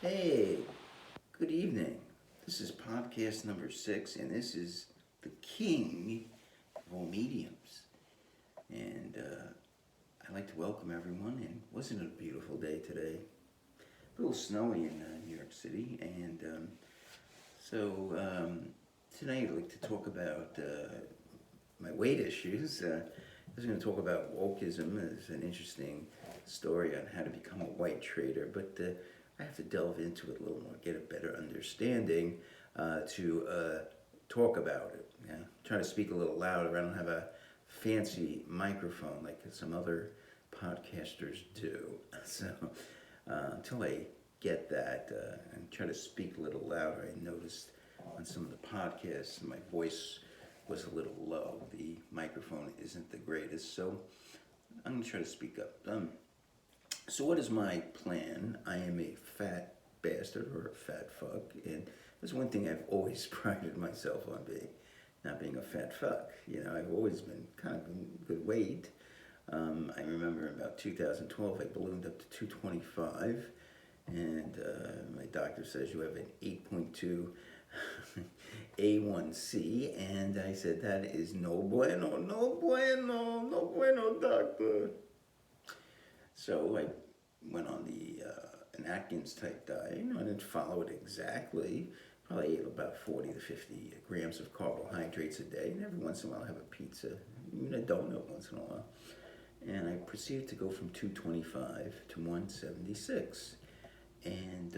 Hey, good evening. This is podcast number 6, and this is the king of all mediums. And I'd like to welcome everyone. And wasn't it a beautiful day today? A little snowy in New York City. And tonight I'd like to talk about my weight issues. I was going to talk about wokeism as an interesting story on how to become a white trader, but I have to delve into it a little more, get a better understanding to talk about it. Yeah, try to speak a little louder. I don't have a fancy microphone like some other podcasters do. So until I get that and try to speak a little louder, I noticed on some of the podcasts my voice was a little low. The microphone isn't the greatest, so I'm going to try to speak up. So what is my plan? I am a fat bastard or a fat fuck, and that's one thing I've always prided myself on being, not being a fat fuck. I've always been kind of in good weight. I remember in about 2012 I ballooned up to 225, and my doctor says you have an 8.2 A1C, and I said that is no bueno, no bueno, no bueno, doctor. So I went on an Atkins type diet. I didn't follow it exactly. Probably ate about 40 to 50 grams of carbohydrates a day, and every once in a while I have a pizza, even a donut once in a while. And I proceeded to go from 225 to 176. And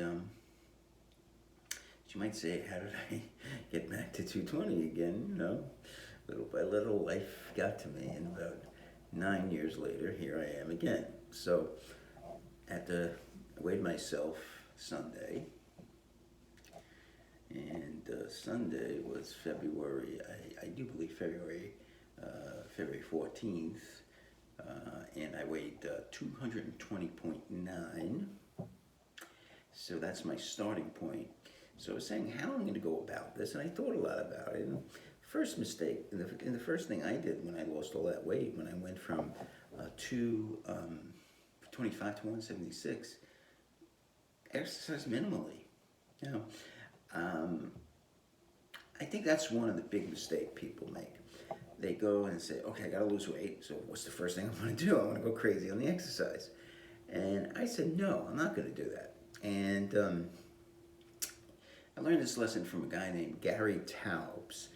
you might say, how did I get back to 220 again? Little by little, life got to me, and about 9 years later, here I am again. So, I weighed myself Sunday, and Sunday was February, I do believe February 14th, and I weighed 220.9. So that's my starting point. So I was saying, how am I going to go about this? And I thought a lot about it. And first mistake, the first thing I did when I lost all that weight, when I went from 225 to 176, exercise minimally. You know, I think that's one of the big mistakes people make. They go and say, okay, I got to lose weight, so what's the first thing I'm going to do? I want to go crazy on the exercise. And I said, no, I'm not going to do that. And I learned this lesson from a guy named Gary Taubes.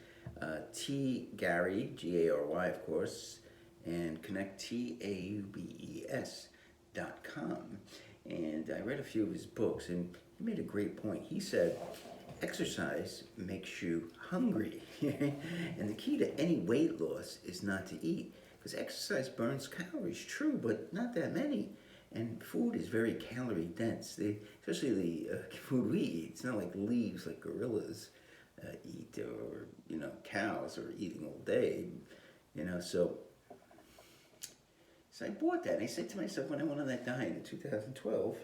T. Gary, Gary, of course, and connect TAUBES.com. And I read a few of his books, and he made a great point. He said, exercise makes you hungry. And the key to any weight loss is not to eat. Because exercise burns calories, true, but not that many. And food is very calorie dense, especially the food we eat. It's not like leaves like gorillas eat, or cows are eating all day. So I bought that. And I said to myself when I went on that diet in 2012,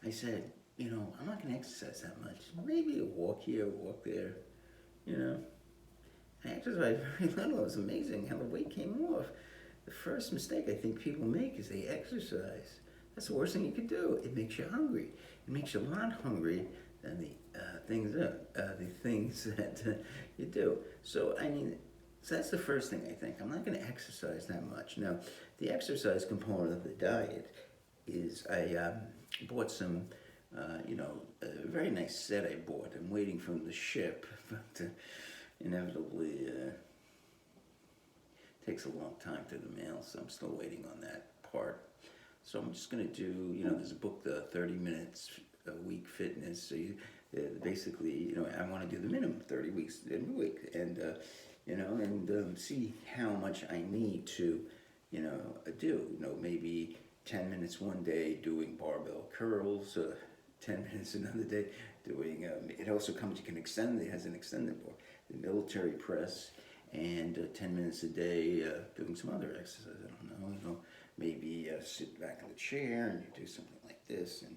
I said, I'm not going to exercise that much. Maybe a walk here, a walk there. I exercised very little. It was amazing how the weight came off. The first mistake I think people make is they exercise. That's the worst thing you could do. It makes you hungry. It makes you a lot hungry than the things that you do. So that's the first thing I think. I'm not going to exercise that much. Now, the exercise component of the diet is I bought some, a very nice set I bought. I'm waiting for them to ship, but inevitably takes a long time to the mail, so I'm still waiting on that part. So I'm just going to do, there's a book, the 30 Minutes a Week Fitness. So basically, I want to do the minimum 30 weeks in a week, and see how much I need to, do. Maybe 10 minutes one day doing barbell curls, 10 minutes another day doing. It also comes. You can extend. It has an extended bar. The military press. And 10 minutes a day doing some other exercise. I don't know, maybe sit back in the chair and you do something like this and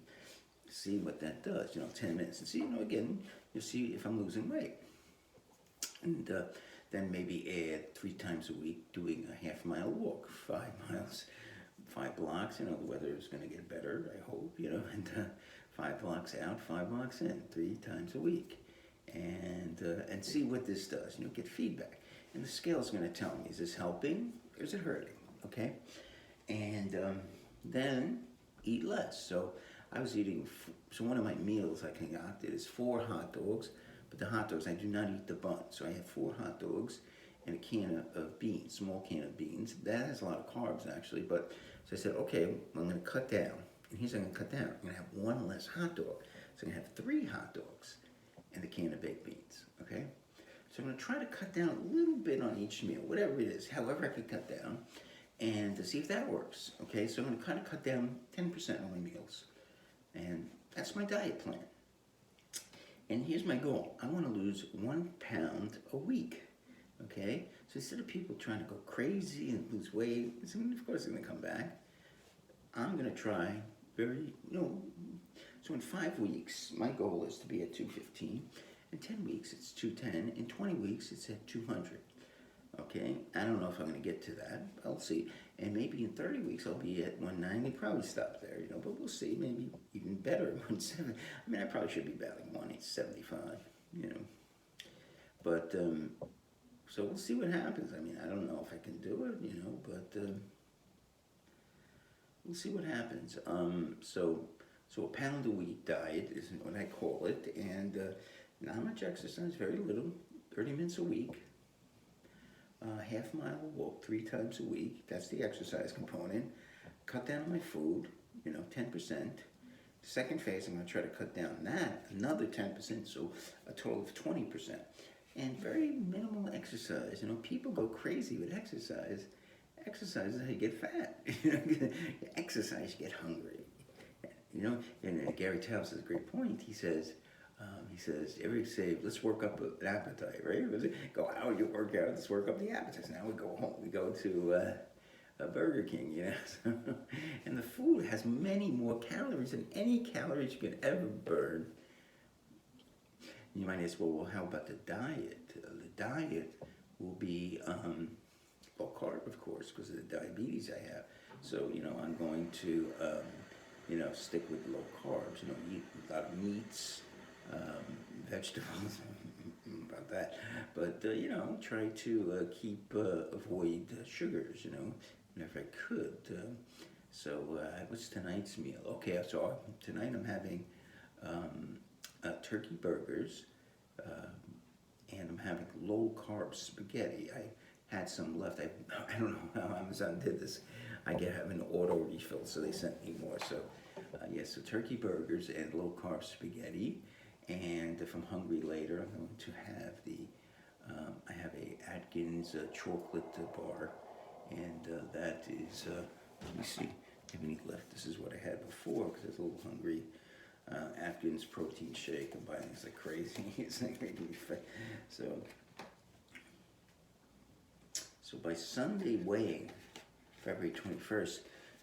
see what that does. 10 minutes and see, again, you see if I'm losing weight. And then maybe add 3 times a week doing a half-mile walk, 5 miles, 5 blocks. The weather is going to get better, I hope. And 5 blocks out, 5 blocks in, 3 times a week, and see what this does. Get feedback, and the scale's going to tell me, is this helping or is it hurting? Okay, and then eat less. So I was eating. So one of my meals I concocted is 4 hot dogs, but the hot dogs I do not eat the bun. So I have 4 hot dogs and a can of beans, small can of beans. That has a lot of carbs actually, but so I said, okay, I'm going to cut down. And here's what I'm going to cut down. I'm going to have 1 less hot dog. So I'm going to have 3 hot dogs and a can of baked beans, okay? So I'm going to try to cut down a little bit on each meal, whatever it is, however I can cut down, and to see if that works, okay? So I'm going to kind of cut down 10% on my meals. And that's my diet plan. And here's my goal. I want to lose 1 pound a week, okay? So instead of people trying to go crazy and lose weight, of course they're going to come back. I'm going to try so in 5 weeks, my goal is to be at 215. In 10 weeks, it's 210. In 20 weeks, it's at 200. Okay, I don't know if I'm going to get to that. I'll see. And maybe in 30 weeks, I'll be at 190. Probably stop there, but we'll see. Maybe even better at 170. I mean, I probably should be battling 175, But, so we'll see what happens. I mean, I don't know if I can do it, but we'll see what happens. So a pound a week diet is what I call it. And not much exercise, very little, 30 minutes a week. Half-mile walk 3 times a week. That's the exercise component. Cut down on my food, 10%. Second phase, I'm going to try to cut down that, another 10%, so a total of 20%. And very minimal exercise. People go crazy with exercise. Exercise is how you get fat. You exercise, you get hungry. And Gary Taubes has a great point. He says, every say, let's work up an appetite, right? Go out, you work out, let's work up the appetite. Now we go home, we go to a Burger King, and the food has many more calories than any calories you can ever burn. You might ask, well, how about the diet? The diet will be low carb, of course, because of the diabetes I have. So, I'm going to, stick with low carbs, eat a lot of meats, vegetables, about that. But, try to avoid sugars, whenever I could. So what's tonight's meal? Okay, so tonight I'm having turkey burgers, and I'm having low-carb spaghetti. I had some left. I don't know how Amazon did this. I have an auto refill, so they sent me more. So, so turkey burgers and low-carb spaghetti. And if I'm hungry later, I'm going to have I have a Atkins chocolate bar, and that is, let me see, I have any left. This is what I had before because I was a little hungry. Atkins protein shake. I'm buying this like crazy. It's like making me fat. So by Sunday weighing, February 21st,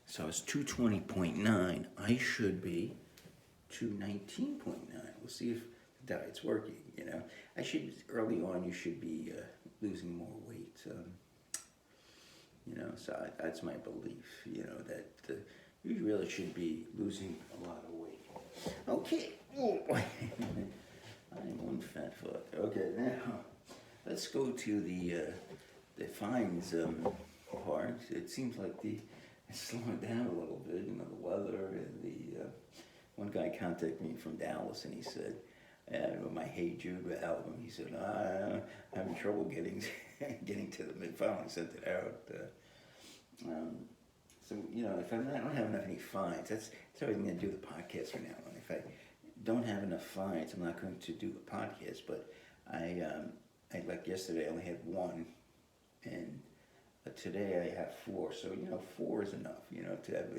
so I was 220.9. I should be 219.9. We'll see if the diet's working, I should, early on, you should be losing more weight. So that's my belief, that you really should be losing a lot of weight. Okay. Oh, I'm one fat fuck. Okay, now let's go to the fines part. It seems like it's slowing down a little bit. The weather and one guy contacted me from Dallas, and he said, my Hey Jude album. He said, I'm having trouble getting to the mid-final. I sent it out. So, if I don't have any fines, that's how I'm going to do the podcast from now on. If I don't have enough fines, I'm not going to do the podcast. But I like yesterday, I only had 1, and today I have 4. So, 4 is enough, to have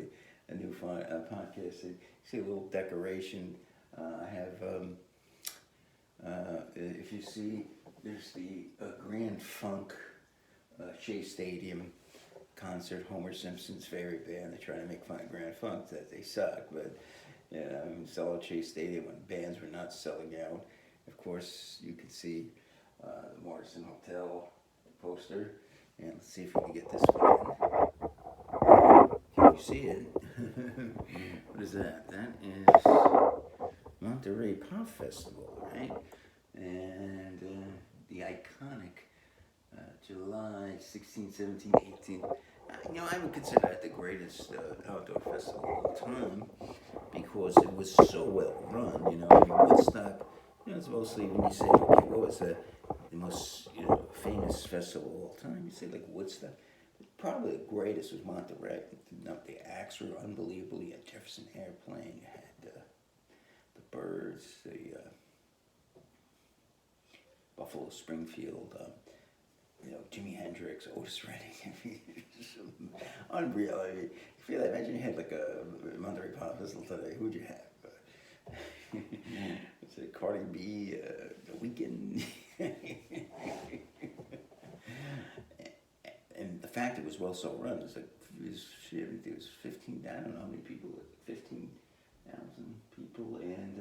a new podcast. You see a little decoration. I have, if you see, there's the Grand Funk Shea Stadium concert, Homer Simpson's favorite band. They're trying to make fun of Grand Funk, that they suck, but sell out Shea Stadium when bands were not selling out. Of course, you can see the Morrison Hotel poster, and let's see if we can get this one in. Can you see it? What is that? That is Monterey Pop Festival, right? And the iconic July 16, 17, 18. I would consider that the greatest outdoor festival of all time because it was so well run. Woodstock, it's mostly when you say, okay, what was the most famous festival of all time? You say like Woodstock. Probably the greatest was Monterey. The acts were unbelievable. You had Jefferson Airplane. You had the Birds. The Buffalo Springfield. Jimi Hendrix, Otis Redding. Unreal. I mean, imagine you had like a Monterey Pop Festival today. Who'd you have? It's a Cardi B, The Weeknd. And the fact it was well so run is like it was 15. I don't know how many people. 15,000 people, and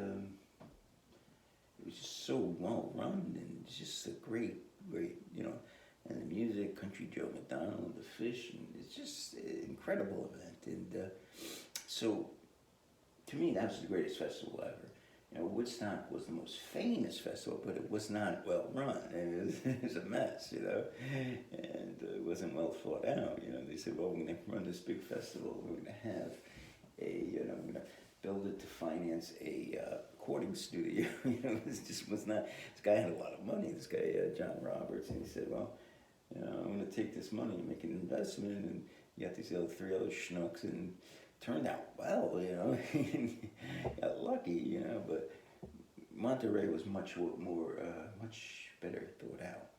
it was just so well run, and it's just a great. And the music, Country Joe McDonald, the fish, and it's just an incredible event. And so, to me, that was the greatest festival ever. Woodstock was the most famous festival, but it was not well run. It was a mess, and it wasn't well thought out. They said, well, we're going to run this big festival. We're going to have we're going to build it to finance a recording studio. This just was not. This guy had a lot of money. This guy, John Roberts, and he said, well, I'm going to take this money and make an investment, and you got these three other schnooks, and turned out well, got lucky, but Monterey was much better thought out.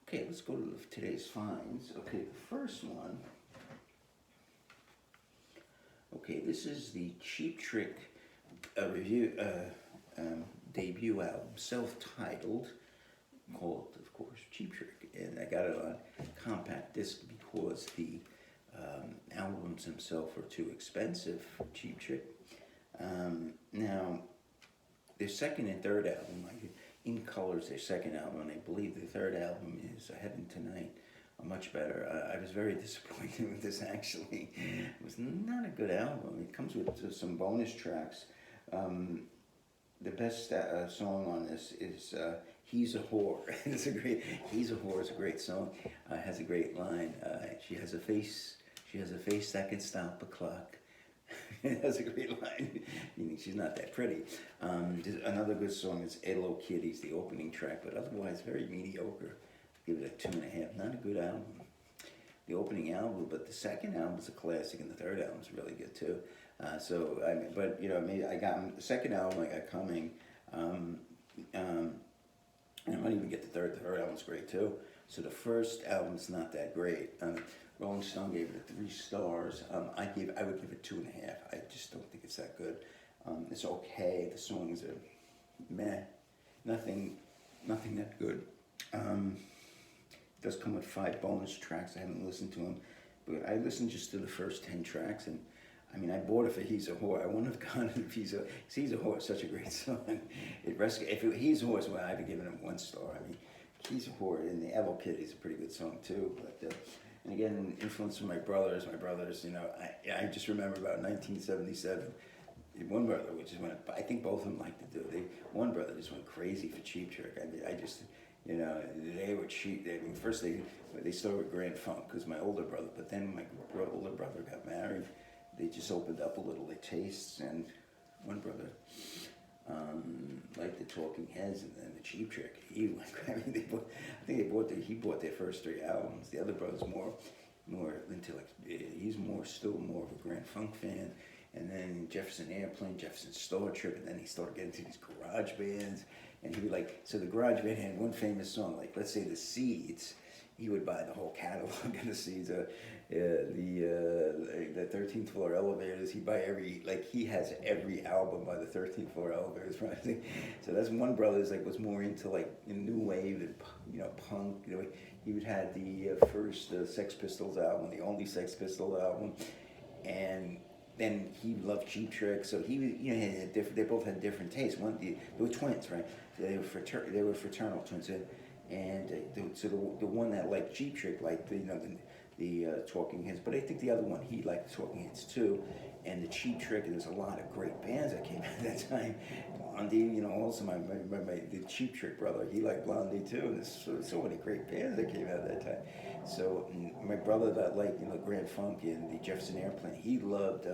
Okay, let's go to today's finds. Okay, the first one. Okay, this is the Cheap Trick review debut album, self-titled, called, of course, Cheap Trick, and I got it on compact disc because the albums themselves are too expensive for Cheap Trick. Now, their second and third album, In Color's their second album, and I believe the third album is Heaven Tonight, much better. I was very disappointed with this, actually. It was not a good album. It comes with some bonus tracks. The best song on this is He's a Whore. He's a Whore is a great song. It has a great line. She has a face that can stop a clock. It has a great line, meaning she's not that pretty. Another good song is Hello Kitties, the opening track, but otherwise very mediocre. Give it a 2.5. Not a good album. The opening album, but the second album is a classic, and the third album is really good too. Maybe I got the second album I got coming. I might even get the third. The third album's great too. So the first album's not that great. Rolling Stone gave it 3 stars. I would give it 2.5. I just don't think it's that good. It's okay. The songs are meh. Nothing that good. It does come with 5 bonus tracks. I haven't listened to them, but I listened just to the first 10 tracks, and I bought it for He's a Whore. I wouldn't have gone if He's a Whore is such a great song. He's a Whore, well, I'd have given it 1 star. He's a Whore, and the Hello Kitty is a pretty good song too. But and again, influence from my brothers. I just remember about 1977. One brother, I think both of them liked to do. One brother just went crazy for Cheap Trick. They were cheap. First they started with Grand Funk because my older brother, but then my older brother got married. They just opened up a little their tastes, and one brother liked the Talking Heads and then the Cheap Trick. He went. He bought their first 3 albums. The other brother's more into he's still more of a Grand Funk fan. And then Jefferson Airplane, Jefferson Star Trip, and then he started getting into these garage bands. And he would so the garage band had one famous song, let's say The Seeds. He would buy the whole catalog of The Seeds, the 13th Floor Elevators. He'd buy he has every album by the 13th Floor Elevators. Right? So that's one brother was more into new wave and punk. He would have the first Sex Pistols album, the only Sex Pistols album, and then he loved Cheap Trick, so he had they both had different tastes. They were twins, right? They were fraternal twins, and so the one that liked Cheap Trick, the Talking Heads, but I think the other one he liked the Talking Heads too, and the Cheap Trick. And there's a lot of great bands that came out at that time. Blondie, also the Cheap Trick brother, he liked Blondie too. And there's so many great bands that came out at that time. So my brother that liked Grand Funk and the Jefferson Airplane, he loved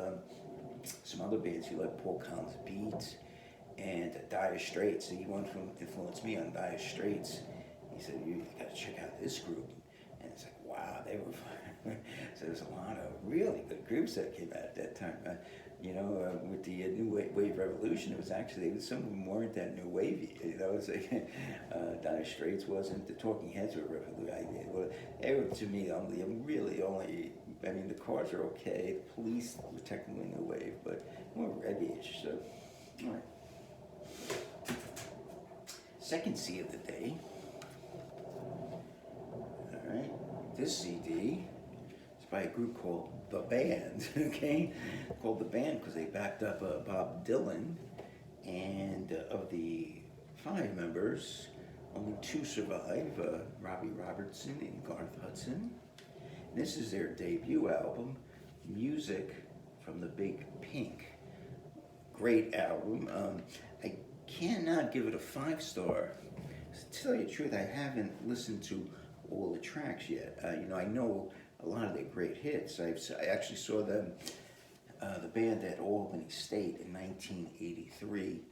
some other bands. He loved Paul Collins Beats and Dire Straits. So he influenced me on Dire Straits. He said, "You got to check out this group." And it's like, wow, they were fun. So there's a lot of really good groups that came out at that time. With the New Wave Revolution, it was actually, some of them weren't that new wavy. It's like, Dire Straits wasn't, the Talking Heads were revolutionary. Well, they were, to me, the Cars are okay, the Police were technically new wave, but more reggae-ish, so, all right. Second C of the day. All right, this CD is by a group called The Band, okay? Called The Band because they backed up Bob Dylan, and of the 5 members, only 2 survive, Robbie Robertson and Garth Hudson. And this is their debut album, Music from the Big Pink. Great album. I cannot give it a 5-star. To tell you the truth, I haven't listened to all the tracks yet. I know a lot of their great hits. I actually saw them, the band at Albany State in 1983.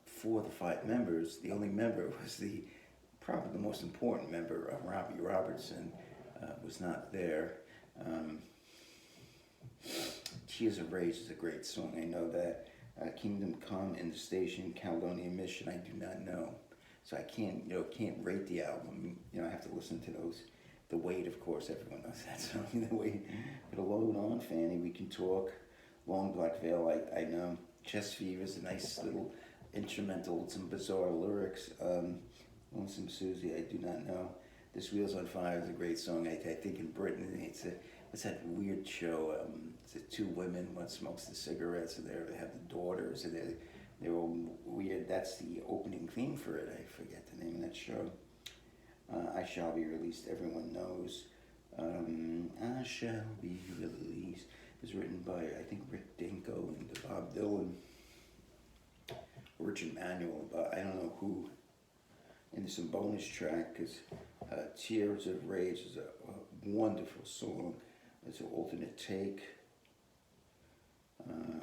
4 of the 5 members, the only member was probably the most important member, Robbie Robertson, was not there. Tears of Rage is a great song. I know that. Kingdom Come and the Station, Caledonia Mission, I do not know. So I can't rate the album. I have to listen to those. The Weight, of course, everyone knows that song. The Weight. Put a load on, Fanny. We Can Talk. Long Black Veil, I know. Chest Fever is a nice little instrumental with some bizarre lyrics. Lonesome Susie, I do not know. This Wheels on Fire is a great song. I think in Britain, what's that weird show? It's the 2 women, one smokes the cigarettes, and they have the daughters, and they're all weird. That's the opening theme for it. I forget the name of that show. I Shall Be Released, everyone knows. I Shall Be Released. It was written by, I think, Rick Dinko and Bob Dylan. Richard Manuel, but I don't know who. And there's some bonus track, because Tears of Rage is a wonderful song. It's an alternate take.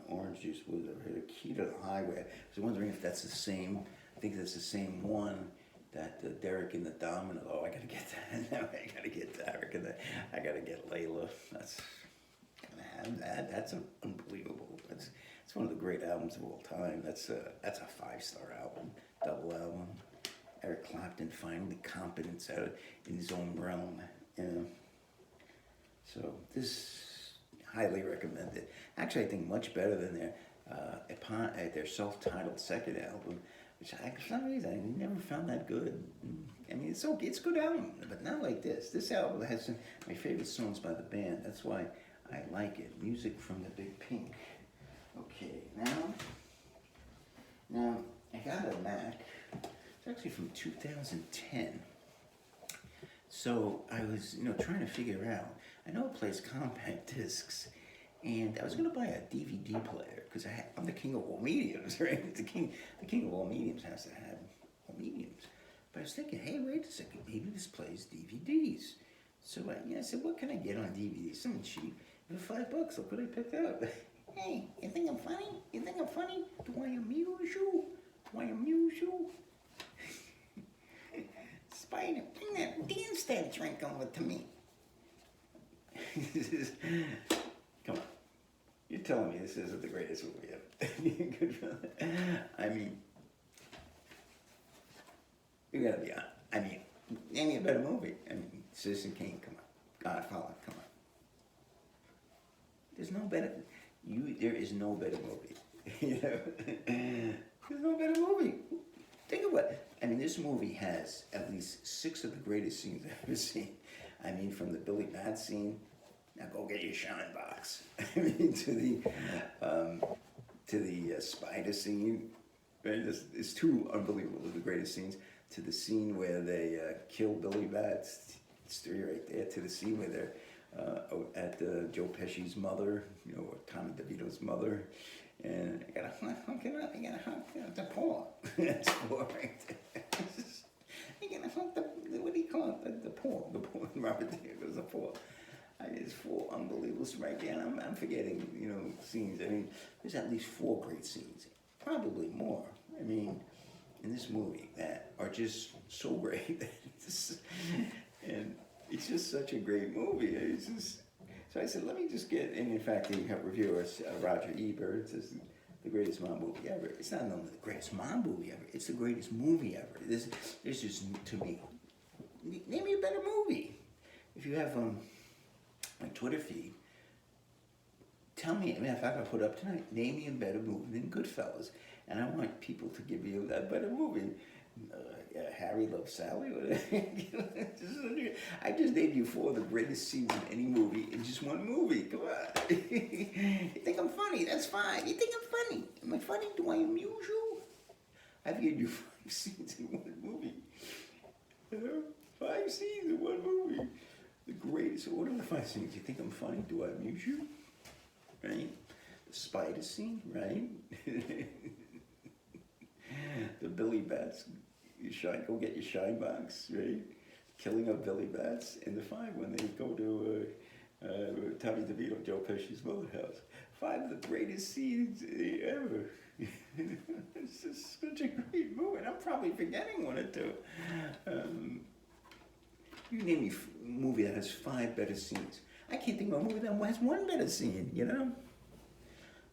Orange Juice was a Key to the Highway. I was wondering if that's the same. I think that's the same one that Derek and the Domino. Oh, I gotta get that. Now I gotta get Derek and I gotta get Layla. That's gonna have that. That's unbelievable. It's one of the great albums of all time. That's a 5-star album, double album. Eric Clapton finally competence out in his own realm. So this, highly recommended. Actually, I think much better than their self-titled second album, which for some reason I never found that good. It's okay, it's a good album, but not like this. This album has some of my favorite songs by the band. That's why I like it. Music from the Big Pink. Okay, now I got a Mac. It's actually from 2010. So I was, trying to figure out. I know it plays compact discs, and I was going to buy a DVD player because I'm the king of all mediums, right? The king of all mediums has to have all mediums. But I was thinking, hey, wait a second, maybe this plays DVDs. So I said, what can I get on DVD? Something cheap. For $5, look what I picked up. Hey, you think I'm funny? You think I'm funny? Do I amuse you? Do I amuse you? Spider, bring that Danstan drink over to me. Come on. You're telling me this isn't the greatest movie ever. Good for that. You gotta be honest. Name me a better movie. Citizen Kane, come on. Godfather, come on. There's no better. There is no better movie. There's no better movie. Think about it. This movie has at least 6 of the greatest scenes I've ever seen. From the Billy Bat scene, now go get your shine box. To the spider scene. Right? It's 2 unbelievable, the greatest scenes. To the scene where they kill Billy Bat. It's 3 right there. To the scene where they're at Joe Pesci's mother, or Tommy DeVito's mother. And I gotta hug the paw. That's paw right there. I gotta hug the, what do you call it? The paw. The paw. Robert De Niro's the paw. It's 4 unbelievable right there. And I'm forgetting, scenes. I mean, there's at least 4 great scenes. Probably more. I mean, in this movie that are just so great. And it's just such a great movie. It's just, so I said, let me just get, and in fact, the reviewer, Roger Ebert, says the greatest Bond movie ever. It's not only the greatest Bond movie ever, it's the greatest movie ever. This just, to me, name me a better movie. If you have my Twitter feed, tell me, if I can put up tonight, name me a better movie than Goodfellas. And I want people to give you that better movie. Harry Loves Sally. I just named you 4 of the greatest scenes in any movie in just one movie. Come on. You think I'm funny? That's fine. You think I'm funny? Am I funny? Do I amuse you? I've given you 5 scenes in one movie. 5 scenes in one movie. The greatest. What are the 5 scenes? You think I'm funny? Do I amuse you? Right? The spider scene, right? The Billy Bats, go get your shine box, right? Killing of Billy Bats, and the 5 when they go to Tommy DeVito, Joe Pesci's mother's house. 5 of the greatest scenes ever. It's just such a great movie, and I'm probably forgetting 1 or 2. You name me a movie that has 5 better scenes. I can't think of a movie that has 1 better scene,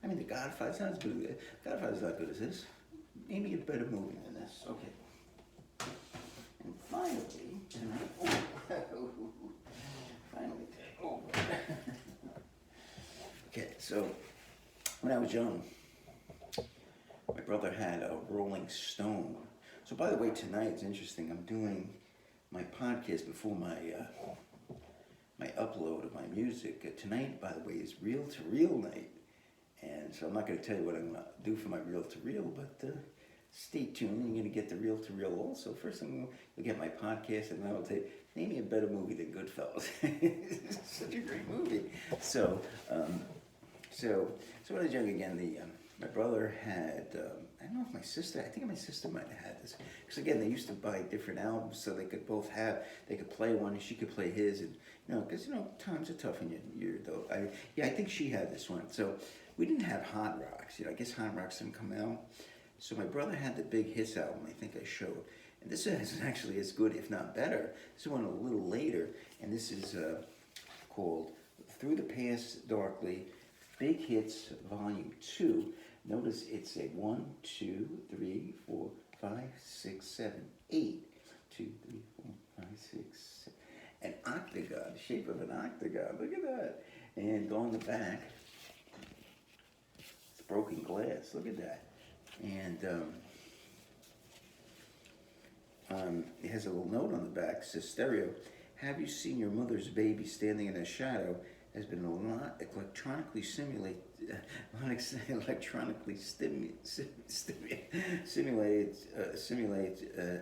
I mean, The Godfather's not as good. Godfather's not good as this. Name me a better movie than this. Okay. And finally, okay, so when I was young, my brother had a Rolling Stone. So by the way, tonight, it's interesting, I'm doing my podcast before my upload of my music. Tonight, by the way, is Reel to Reel night. And so I'm not going to tell you what I'm going to do for my Reel to Reel, but stay tuned. You're going to get the Reel to Reel also. First, you'll get my podcast, and then I'll tell you, name me a better movie than Goodfellas. It's such a great movie. So when I was young again, my brother had, I don't know if my sister, I think my sister might have had this. Because again, they used to buy different albums so they could both they could play one and she could play his. And, because, times are tough when you're adult. I think she had this one. So we didn't have Hot Rocks. I guess Hot Rocks didn't come out. So my brother had the Big Hits album, I think I showed. And this is actually as good, if not better. This is one a little later, and this is called Through the Past Darkly, Big Hits Volume 2. Notice it's a 1, 2, 3, 4, 5, 6, 7, 8. 2, 3, 4, 5, 6, 7. An octagon, the shape of an octagon. Look at that. And on the back, it's broken glass. Look at that. And it has a little note on the back. It says, stereo, have you seen your mother's baby standing in a shadow? Has been electronically simulated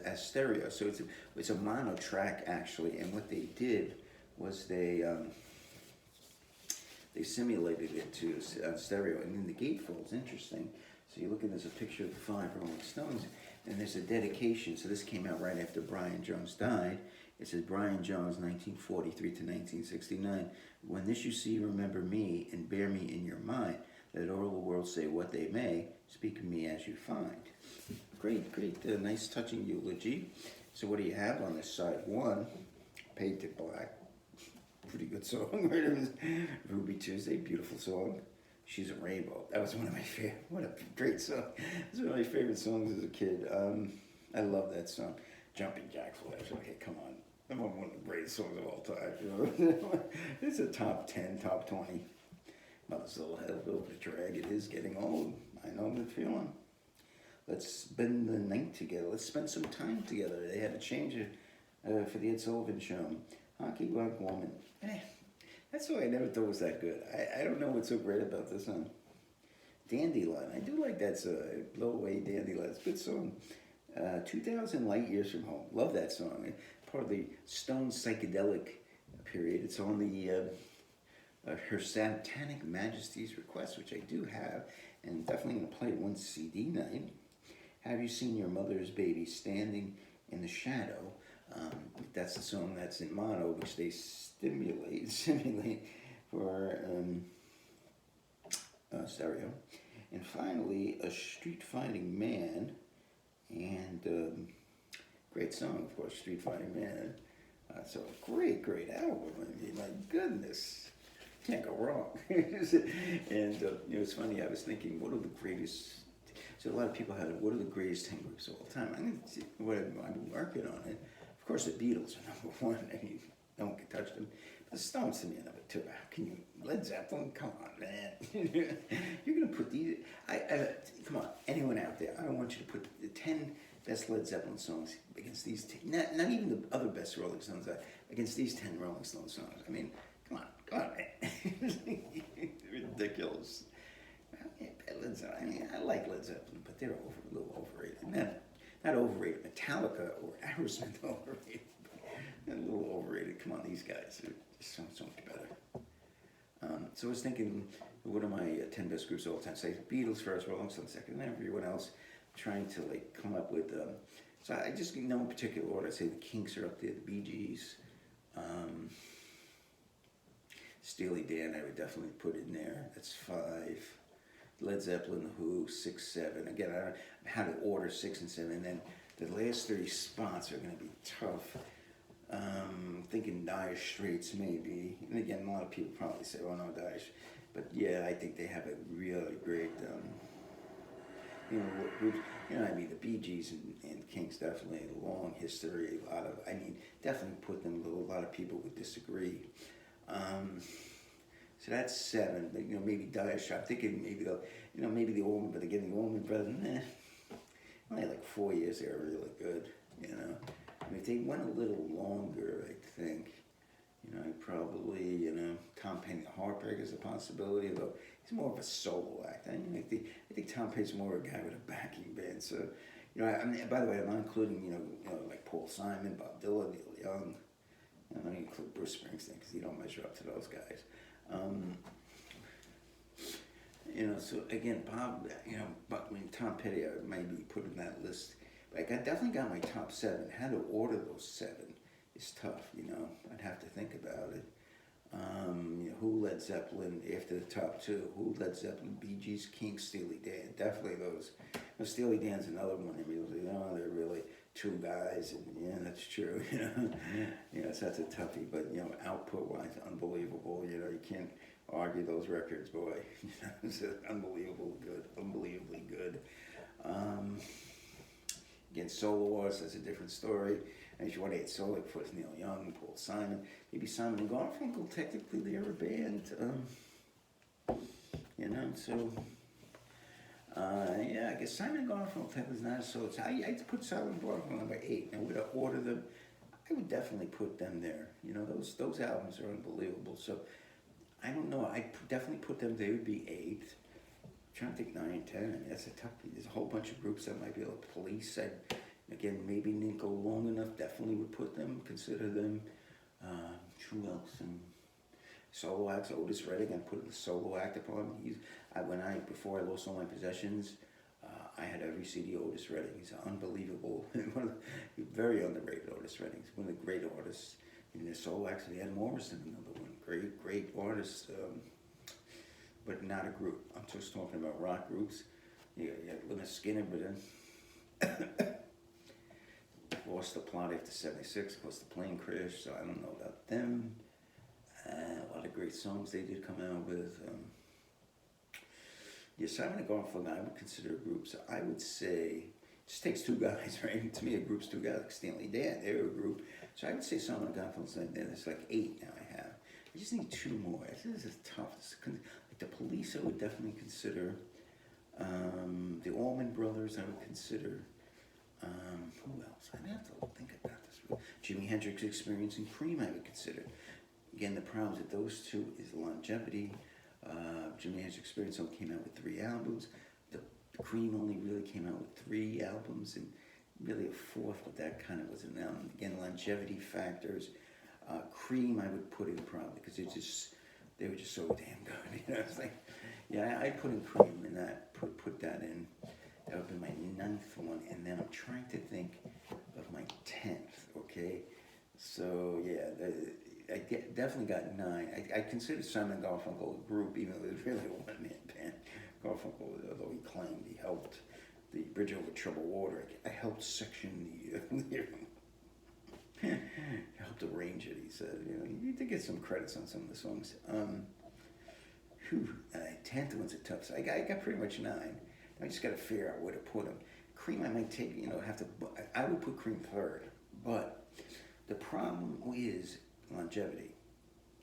as stereo. So it's a mono track actually. And what they did was they simulated it to stereo. And then the gatefold's interesting. So you're looking, there's a picture of the 5 Rolling Stones, and there's a dedication. So this came out right after Brian Jones died. It says, Brian Jones, 1943 to 1969. When this you see, remember me, and bear me in your mind. Let all the world say what they may, speak of me as you find. Great, nice touching eulogy. So what do you have on this side? 1, Painted Black. Pretty good song. Ruby Tuesday, beautiful song. She's a Rainbow. That was one of my favorite. What a great song. It's one of my favorite songs as a kid. I love that song. Jumping Jack Flash. Okay, come on. That's one of the greatest songs of all time. It's a top 10, top 20. Mother's Little Hell Built a Drag. It is getting old. I know the feeling. Let's spend the night together. Let's spend some time together. They had to change it for the Ed Sullivan Show. Honky Black Woman. That song I never thought was that good. I don't know what's so great about this song. Dandelion. I do like that song. Blow Away Dandelion. It's a good song. 2000 Light Years from Home. Love that song. Part of the Stone psychedelic period. It's on the Her Satanic Majesty's Request, which I do have, and definitely going to play one CD night. Have You Seen Your Mother's Baby Standing in the Shadow? That's the song that's in mono, which they simulate for stereo. And finally, A Street Fighting Man, and great song, of course, Street Fighting Man. So a great album. I mean, my goodness, can't go wrong. And it's funny. I was thinking, what are the greatest? So a lot of people have, what are the greatest 10 groups of all time? I'm going to see what I've been working on it. Of course, the Beatles are number one. I mean, no one can touch them. But the Stones to me are number two. How can you? Led Zeppelin? Come on, man. You're going to put these. Come on, anyone out there? I want you to put the 10 best Led Zeppelin songs against these 10. Not even the other best Rolling Stones. Against these 10 Rolling Stones songs. I mean, come on, man. Ridiculous. I mean, I like Led Zeppelin, but they're a little overrated. Not overrated. Metallica or Aerosmith overrated. A little overrated. Come on, these guys are just so much better. So I was thinking, what are my 10 best groups of all time? Say Beatles first, Rolling Stones second, and everyone else. Trying to come up with. So I just no in particular order. I say the Kinks are up there, the Bee Gees, Steely Dan. I would definitely put in there. That's 5. Led Zeppelin, The Who, 6, 7. Again, I don't know how to order 6 and 7. And then the last 3 spots are going to be tough. Thinking Dire Straits maybe. And again, a lot of people probably say, oh no, Dire Straits. But yeah, I think they have a really great, groups. I mean, the Bee Gees and Kinks definitely a long history. Definitely put them, a lot of people would disagree. So that's 7. But, maybe Dire Straits. I'm thinking maybe the Allman, but again, the Allman Brothers, only 4 years they were really good, I mean, if they went a little longer, I think, probably, Tom Petty, Heartbreak is a possibility, though he's more of a solo act. I think Tom Petty's more a guy with a backing band. So, by the way, I'm not including, like Paul Simon, Bob Dylan, Neil Young. I'm not include Bruce Springsteen because he don't measure up to those guys. So again, Bob, but Tom Petty, I would maybe put in that list. But I definitely got my top 7. How to order those 7 is tough, I'd have to think about it. Who, Led Zeppelin after the top 2? Who, Led Zeppelin, Bee Gees, Kinks, Steely Dan. Definitely those. Steely Dan's another one. They're really 2 guys, and yeah, that's true. So that's a toughie. But output-wise, unbelievable. You can't argue those records, boy. It's unbelievably good. Again, solo artists, that's a different story. And if you want to get solo, of course, Neil Young, Paul Simon, maybe Simon and Garfunkel. Technically, they're a band. I guess Simon and Garfunkel technically is not a solo. So I'd put Simon and Garfunkel number 8. Now, would I order them? I would definitely put them there. Those albums are unbelievable. So I don't know. I'd definitely put them. They would be 8. I'm trying to think 9 and 10. I mean, that's a tough. There's a whole bunch of groups that might be like Police. Again, maybe didn't go long enough. Definitely would put them. Consider them. Who else? And solo acts. Otis Redding. I put a solo act upon. Before I lost all my possessions, I had every CD Otis Redding. He's unbelievable. Very underrated Otis Redding. He's one of the great artists. In the solo acts, Van Morrison, another one. Great artist. But not a group. I'm just talking about rock groups. You got Lynyrd Skynyrd, but then lost the plot after 76. Of course, the plane crashed, so I don't know about them. A lot of great songs they did come out with. Simon and Garfunkel, I would consider a group. So I would say, it just takes 2 guys, right? To me, a group's 2 guys, like Steely Dan, they're a group. So I would say Simon and Garfunkel's like that. It's like 8 now I have. I just need 2 more. This is tough. The Police I would definitely consider. The Allman Brothers I would consider. Who else? I'd have to think about this. Jimi Hendrix Experience and Cream I would consider. Again, the problem with those 2 is longevity. Jimi Hendrix Experience only came out with 3 albums. The Cream only really came out with 3 albums, and really a 4th, but that kind of was an album. Again, longevity factors. Cream I would put in probably because it's just they were just so damn good. You know, it's like, yeah, I put in Cream and that, put that in. That would be my ninth one, and then I'm trying to think of my 10th, okay? So, yeah, definitely got 9. I consider Simon Garfunkel a group, even though it was really a one-man band. Garfunkel, although he claimed he helped the Bridge Over Troubled Water, I helped section the helped arrange it, he said. You know, you did get some credits on some of the songs. 10th one's a tough. So I got pretty much 9. I just got to figure out where to put them. Cream, I might take, have to. I would put Cream third, but the problem is longevity.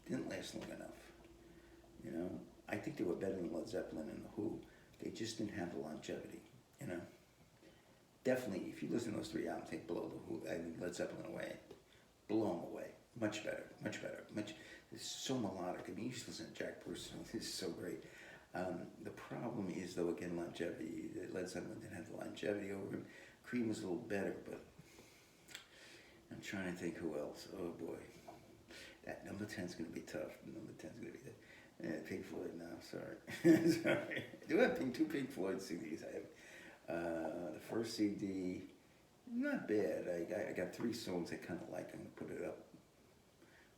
Didn't last long enough. You know, I think they were better than Led Zeppelin and the Who. They just didn't have the longevity. You know, definitely, if you listen to those 3 albums, take Below the Who, I mean Led Zeppelin away, blow them away. Much better, much better. It's so melodic. I mean, you just listen to Jack Bruce. This is so great. The problem is, though, again, longevity. Led Zeppelin didn't have the longevity over him. Cream was a little better, but I'm trying to think who else. Oh boy, that number 10 is going to be tough. Number 10 is going to be Pink Floyd. No, sorry, sorry. I do have 2 Pink Floyd CDs. I have the first CD, not bad. I got 3 songs I kind of like. I'm going to put it up.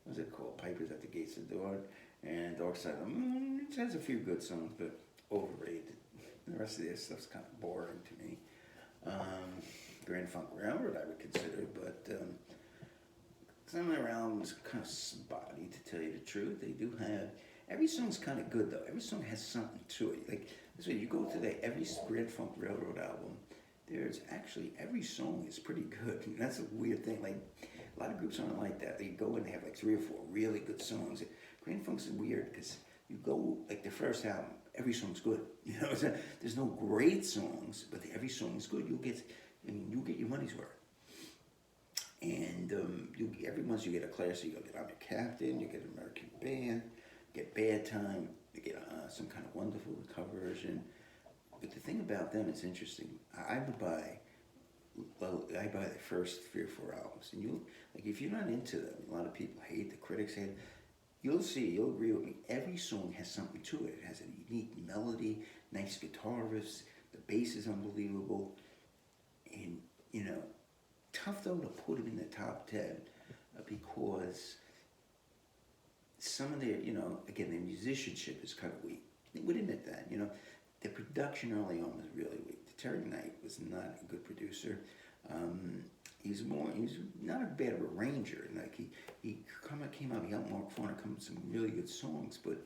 What's it called? Pipers at the Gates of Dawn. And Dark Side of the Moon, it has a few good songs, but overrated. The rest of their stuff's kind of boring to me. Grand Funk Railroad I would consider, but some of their albums kind of spotty, to tell you the truth. They do have, every song's kind of good though. Every song has something to it. Like this way, you go to every Grand Funk Railroad album, there's actually, every song is pretty good. And that's a weird thing. Like a lot of groups aren't like that. They go and they have like 3 or 4 really good songs. Grand Funk's weird because you go, like the first album, every song's good. You know, there's no great songs, but every song is good. You'll get your money's worth. And every month you get a classic. You'll get I'm Your Captain, you get American Band, you get Bad Time, you get some kind of wonderful cover version. But the thing about them, it's interesting. I buy the first 3 or 4 albums, and if you're not into them, a lot of people hate, the critics hate. You'll agree with me, every song has something to it. It has a unique melody, nice guitar riffs, the bass is unbelievable. And, tough though to put them in the top 10 because some of their, again, their musicianship is kind of weak. They would admit that, The production early on was really weak. Terry Knight was not a good producer. He's not as bad of a arranger. Like he came out, he helped Mark Farner come up with some really good songs, but